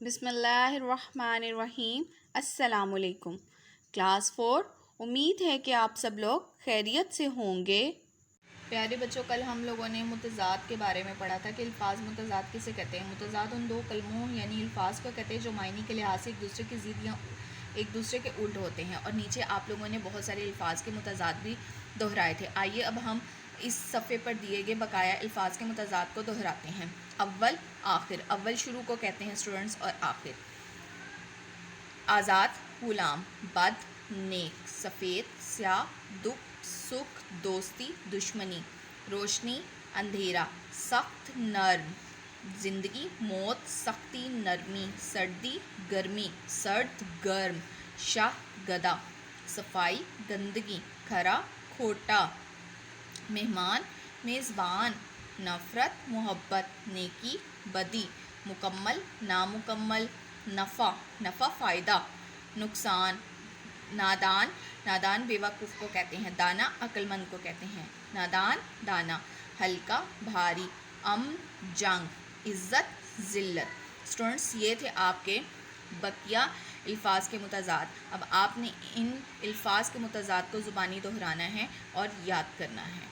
بسم اللہ الرحمن الرحیم۔ السلام علیکم کلاس 4۔ امید ہے کہ آپ سب لوگ خیریت سے ہوں گے۔ پیارے بچوں، کل ہم لوگوں نے متضاد کے بارے میں پڑھا تھا کہ الفاظ متضاد کسے کہتے ہیں۔ متضاد ان دو کلموں یعنی الفاظ کو کہتے ہیں جو معنی کے لحاظ سے ایک دوسرے کی ضد یا ایک دوسرے کے الٹ ہوتے ہیں، اور نیچے آپ لوگوں نے بہت سارے الفاظ کے متضاد بھی دہرائے تھے۔ آئیے اب ہم اس صفحے پر دیے گئے بقایا الفاظ کے متضاد کو دہراتے ہیں۔ اول، آخر۔ اول شروع کو کہتے ہیں اسٹوڈنٹس، اور آخر۔ آزاد، غلام۔ بد، نیک۔ سفید، سیاہ۔ دکھ، سکھ۔ دوستی، دشمنی۔ روشنی، اندھیرا۔ سخت، نرم۔ زندگی، موت۔ سختی، نرمی۔ سردی، گرمی۔ سرد، گرم۔ شاہ، گدا۔ صفائی، گندگی۔ کھرا، کھوٹا۔ مہمان، میزبان۔ نفرت، محبت۔ نیکی، بدی۔ مکمل، نامکمل۔ نفع، نفع فائدہ۔ نقصان، نادان۔ نادان بے وقوف کو کہتے ہیں۔ دانا، عقل مند کو کہتے ہیں۔ نادان، دانا۔ ہلکا، بھاری۔ امن، جنگ۔ عزت، ذلت۔ اسٹوڈنٹس، یہ تھے آپ کے بقیہ الفاظ کے متضاد۔ اب آپ نے ان الفاظ کے متضاد کو زبانی دہرانا ہے اور یاد کرنا ہے۔